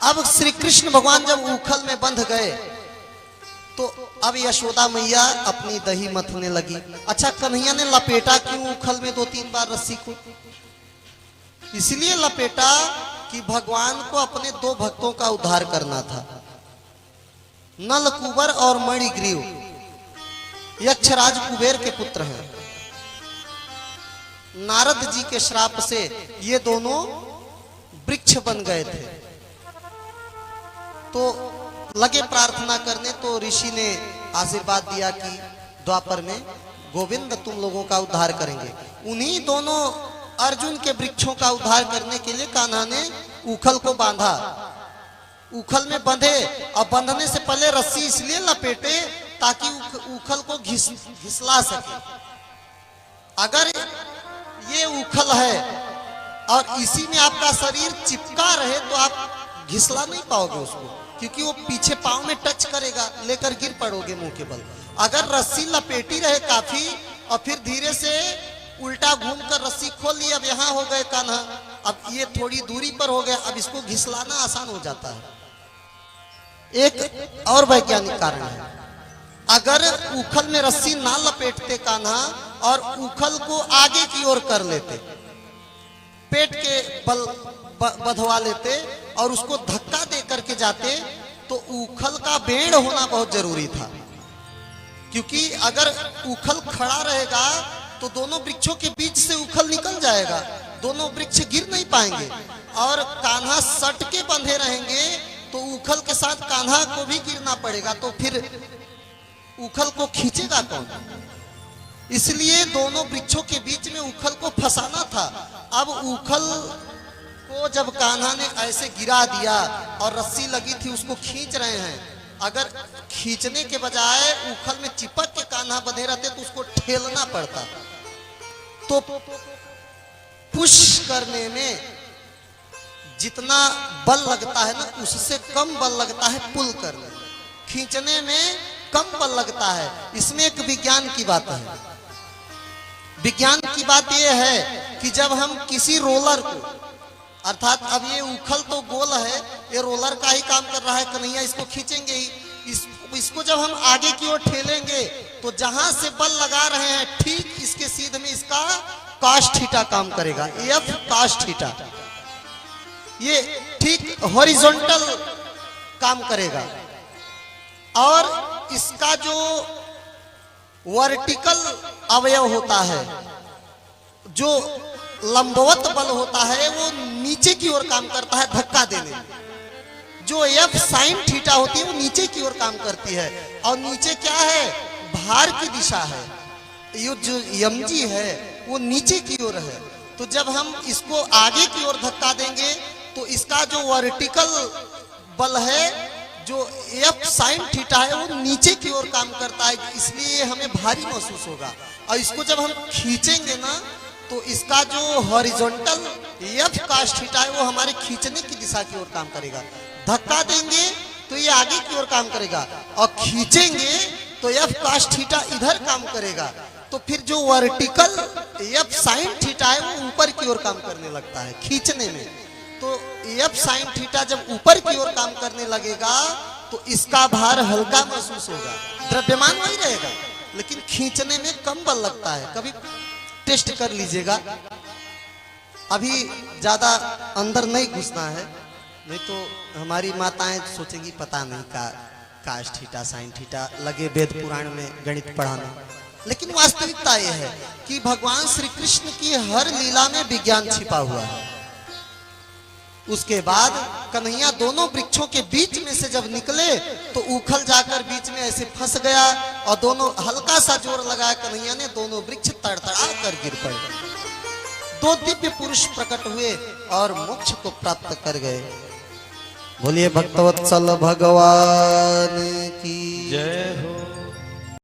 अब श्री कृष्ण भगवान जब उखल में बंध गए तो अब यशोदा मैया अपनी दही मथने लगी। अच्छा, कन्हैया ने लपेटा क्यों उखल में 2-3 बार रस्सी को? इसलिए लपेटा कि भगवान को अपने 2 भक्तों का उद्धार करना था, नलकुबर और मणिग्रीव। यक्षराज कुबेर के पुत्र हैं। नारद जी के श्राप से ये दोनों वृक्ष बन गए थे। तो लगे प्रार्थना करने, तो ऋषि ने आशीर्वाद दिया कि द्वापर में गोविंद तुम लोगों का उद्धार करेंगे। उन्हीं दोनों अर्जुन के वृक्षों का उद्धार करने के लिए कान्हा ने उखल को बांधा। उखल में बंधे और बंधने से पहले रस्सी इसलिए लपेटे ताकि उखल को घिसला सके। अगर ये उखल है और इसी में आपका शरीर चिपका रहे तो आप घिसला नहीं पाओगे उसको, क्योंकि वो पीछे पांव में टच करेगा, लेकर गिर पड़ोगे मुंह के बल। अगर रस्सी लपेटी रहे काफी और फिर धीरे से उल्टा घूमकर रस्सी खोल ली, अब यहाँ हो गए कान्हा, अब ये थोड़ी दूरी पर हो गया, अब इसको घिसलाना आसान हो जाता है। एक और वैज्ञानिक कारण है, अगर उखल में रस्सी ना लपेटते कान्हा और उखल को आगे की ओर कर लेते, पेट के बल बधवा लेते और उसको धक्का दे करके जाते, तो उखल का बेड़ होना बहुत जरूरी था। क्योंकि अगर उखल खड़ा रहेगा तो दोनों वृक्षों के बीच से उखल निकल जाएगा, दोनों वृक्ष गिर नहीं पाएंगे। और कान्हा सट के बंधे रहेंगे तो उखल के साथ कान्हा को भी गिरना पड़ेगा, तो फिर उखल को खींचेगा कौन? इसलिए दोनों वृक्षों के बीच में उखल को फंसाना था। अब उखल को जब कान्हा ने ऐसे गिरा दिया और रस्सी लगी थी उसको खींच रहे हैं, अगर खींचने के बजाय उखल में चिपक के कान्हा बंधे रहते तो उसको ठेलना पड़ता। तो पुश करने में जितना बल लगता है ना, उससे कम बल लगता है पुल करने में। खींचने में कम बल लगता है। इसमें एक विज्ञान की बात है। विज्ञान की बात यह है कि जब हम किसी रोलर को, अर्थात अब ये उखल तो गोल है, ये रोलर का ही काम कर रहा है, कन्हैया इसको खींचेंगे ही, इसको जब हम आगे की ओर ठेलेंगे तो जहां से बल लगा रहे हैं ठीक इसके सीध में इसका cos थीटा काम करेगा, F cos थीटा। ये ठीक हॉरिजॉन्टल काम करेगा। और इसका जो वर्टिकल अवयव होता है, जो लंबवत बल होता है, वो नीचे की ओर काम करता है धक्का देने में। जो F sin थीटा होती है वो नीचे की ओर काम करती है। और नीचे क्या है? भार की दिशा है। ये जो mg है वो नीचे की ओर है। तो जब हम इसको आगे की ओर धक्का देंगे तो इसका जो वर्टिकल बल है, जो F sin थीटा है, वो नीचे की ओर काम करता है, इसलिए हमें भारी महसूस होगा। और इसको जब हम खींचेंगे ना तो इसका जो हॉरिजॉन्टल F cos थीटा है वो हमारे खींचने की दिशा की ओर काम करेगा। धक्का देंगे तो ये आगे की ओर काम करेगा और खींचेंगे तो F cos थीटा इधर काम करेगा। तो फिर जो वर्टिकल F sin थीटा है वो ऊपर की ओर काम करने लगता है खींचने में। तो F sin थीटा जब ऊपर की ओर काम करने लगेगा तो इसका भार हल्का महसूस होगा, द्रव्यमान वही रहेगा, लेकिन खींचने में कम बल लगता है। कभी टेस्ट कर लीजिएगा। अभी ज्यादा अंदर नहीं घुसना है, नहीं तो हमारी माताएं सोचेंगी पता नहीं का cos थीटा sin थीटा लगे वेद पुराण में गणित पढ़ाने। लेकिन वास्तविकता यह है कि भगवान श्री कृष्ण की हर लीला में विज्ञान छिपा हुआ है। उसके बाद कन्हैया दोनों वृक्षों के बीच में से जब निकले तो उखल जाकर बीच में ऐसे फंस गया और दोनों हल्का सा जोर लगाया कन्हैया ने, दोनों वृक्ष तड़तड़ा कर गिर पड़े। 2 दिव्य पुरुष प्रकट हुए और मोक्ष को प्राप्त कर गए। बोलिए भक्तवत्सल भगवान की जय हो।